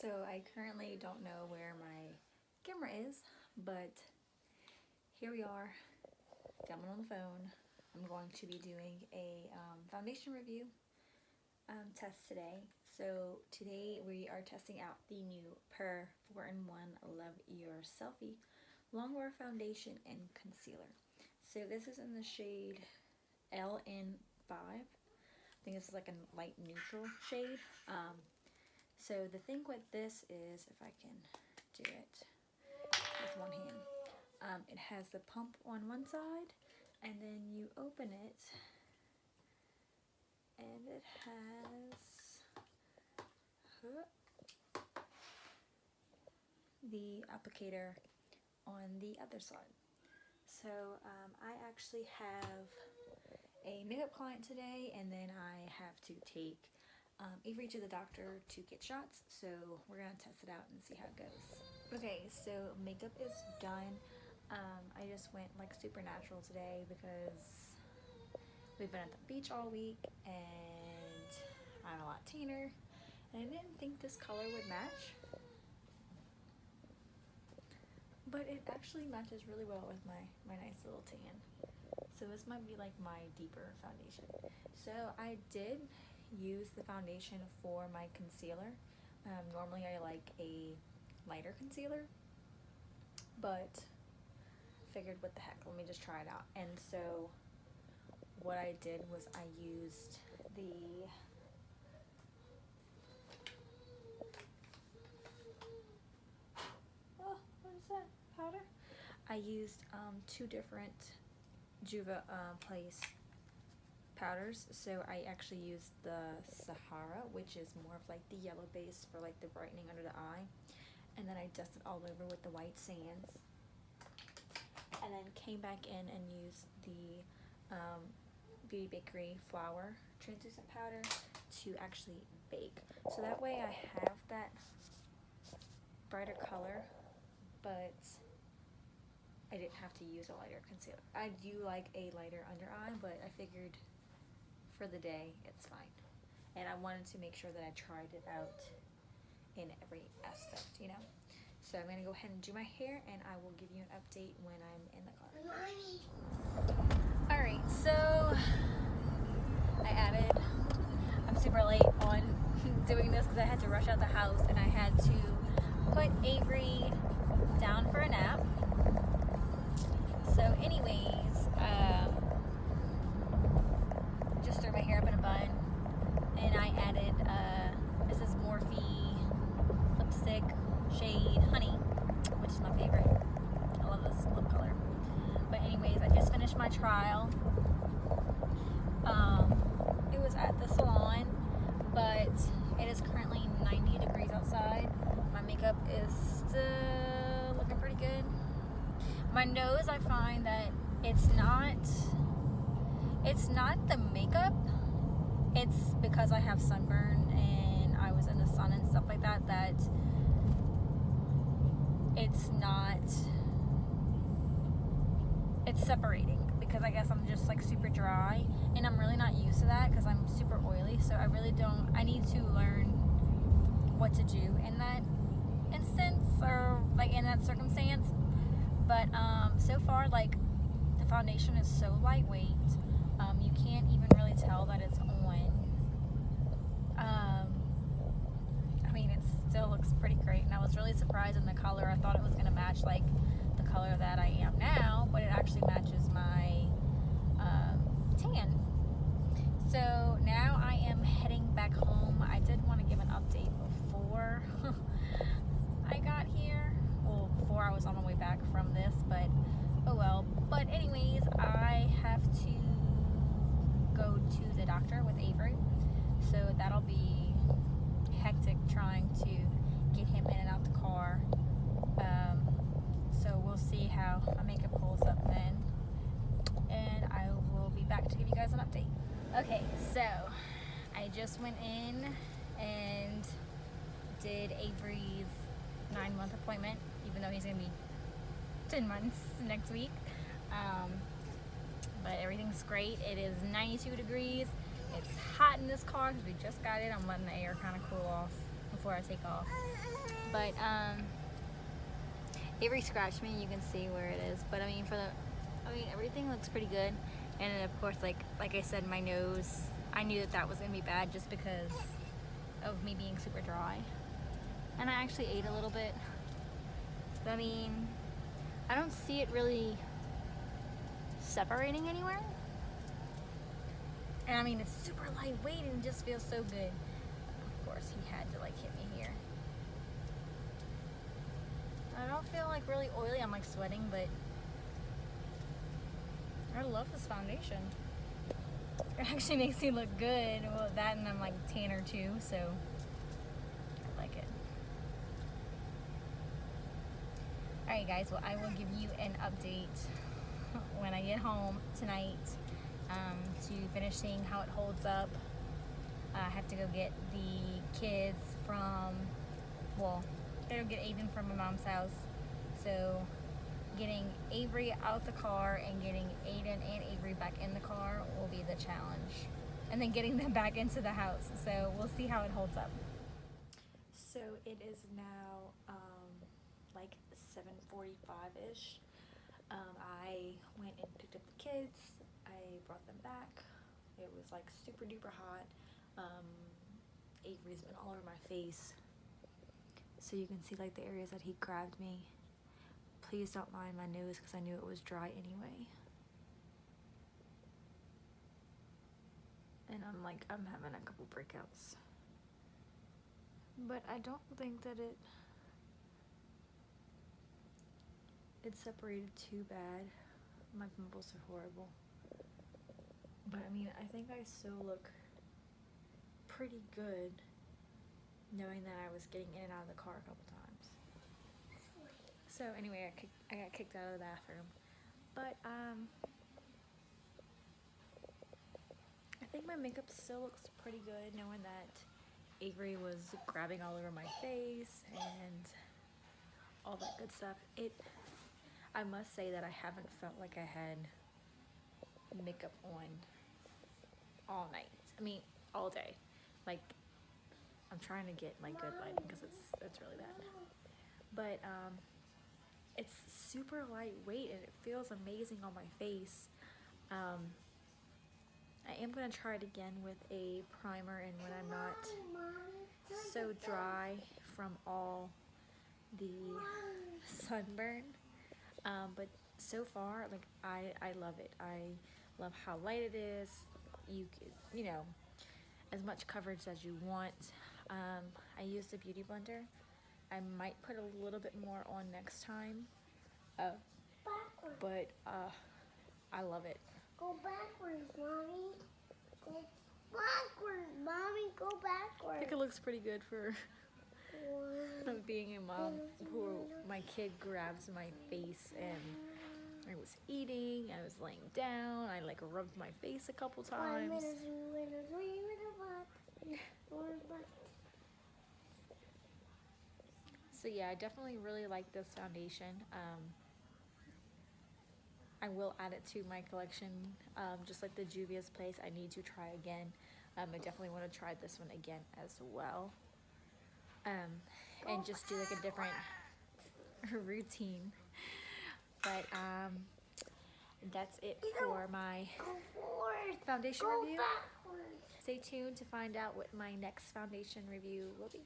So I currently don't know where my camera is, but here we are, filming on the phone. I'm going to be doing a foundation review test today. So today we are testing out the new Per 4-in-1 Love Your Selfie Longwear Foundation and Concealer. So this is in the shade LN5. I think this is like a light neutral shade. So the thing with this is, if I can do it with one hand, it has the pump on one side, and then you open it, and it has the applicator on the other side. So I actually have a makeup client today, and then I have to take Avery to the doctor to get shots, so we're gonna test it out and see how it goes. Okay, so makeup is done. I just went like super natural today because we've been at the beach all week and I'm a lot tanner, and I didn't think this color would match, but it actually matches really well with my nice little tan. So this might be like my deeper foundation. So I did use the foundation for my concealer. Normally I like a lighter concealer, but figured what the heck, let me just try it out. And so what I did was I used the what is that, powder? I used two different Juva Place powders. So I actually used the Sahara, which is more of like the yellow base for like the brightening under the eye, and then I dusted all over with the white sands, and then came back in and used the Beauty Bakery flour translucent powder to actually bake. So that way I have that brighter color, but I didn't have to use a lighter concealer. I do like a lighter under eye, but I figured for the day it's fine. And I wanted to make sure that I tried it out in every aspect, you know? So I'm gonna go ahead and do my hair, and I will give you an update when I'm in the car. Alright, so I'm super late on doing this because I had to rush out the house and I had to put Avery down for a nap. So anyways, just threw my hair up in a bun, and I added this is Morphe lipstick shade Honey, which is my favorite. I love this lip color. But anyways, I just finished my trial. It was at the salon, but it is currently 90 degrees outside. My makeup is still looking pretty good. My nose, I find that it's not the makeup, it's because I have sunburn and I was in the sun and stuff like that, that it's separating, because I guess I'm just like super dry, and I'm really not used to that because I'm super oily. So I need to learn what to do in that instance, or like in that circumstance. But so far, like, the foundation is so lightweight, you can't even really tell that it's on. I mean, it still looks pretty great, and I was really surprised in the color. I thought it was gonna match like the color that I am now, but it actually matches my tan. So now I am heading back home. I did want to give an update before I got here. Well, before I was on my way back from this, but oh well. But anyways, I have to go to the doctor with Avery, so that'll be hectic trying to get him in and out the car. So we'll see how my makeup holds up then, and I will be back to give you guys an update. Okay, so I just went in and did Avery's 9-month appointment, even though he's gonna be 10 months next week. But everything's great. It is 92 degrees. It's hot in this car because we just got it. I'm letting the air kind of cool off before I take off. But Avery scratched me. You can see where it is. But I mean, everything looks pretty good. And then of course, like I said, my nose, I knew that was gonna be bad just because of me being super dry. And I actually ate a little bit. But I mean, I don't see it really separating anywhere. And I mean, it's super lightweight and it just feels so good. Of course, he had to like hit me here. I don't feel like really oily. I'm like sweating, but I love this foundation. It actually makes me look good. Well, that, and I'm like tanner too, so I like it. Alright guys, well, I will give you an update when I get home tonight to finish seeing how it holds up. I have to go get the kids from, well, gotta get Aiden from my mom's house. So getting Avery out the car and getting Aiden and Avery back in the car will be the challenge. And then getting them back into the house. So we'll see how it holds up. So it is now like 7:45-ish. I went and picked up the kids. I brought them back. It was like super duper hot. Avery's been all over my face. So you can see like the areas that he grabbed me. Please don't mind my nose because I knew it was dry anyway. And I'm having a couple breakouts. But I don't think that it separated too bad. My pimples are horrible. But I mean, I think I still look pretty good knowing that I was getting in and out of the car a couple times. So anyway, I got kicked out of the bathroom. But I think my makeup still looks pretty good knowing that Avery was grabbing all over my face and all that good stuff. I must say that I haven't felt like I had makeup on all night. I mean, all day. Like, I'm trying to get like good lighting because it's really bad. But it's super lightweight and it feels amazing on my face. I am gonna try it again with a primer, and when I'm not so dry from all the sunburn. But so far, like I love it. I love how light it is. You know, as much coverage as you want. I used a beauty blender. I might put a little bit more on next time. But I love it. Go backwards, Mommy. Go backwards, Mommy. Go backwards. I think it looks pretty good for being a mom who my kid grabs my face and I was eating, I was laying down, I like rubbed my face a couple times. So yeah, I definitely really like this foundation. I will add it to my collection, just like the Juvia's Place. I need to try again. I definitely want to try this one again as well. And just do like a different routine. But that's it for my foundation review. Stay tuned to find out what my next foundation review will be.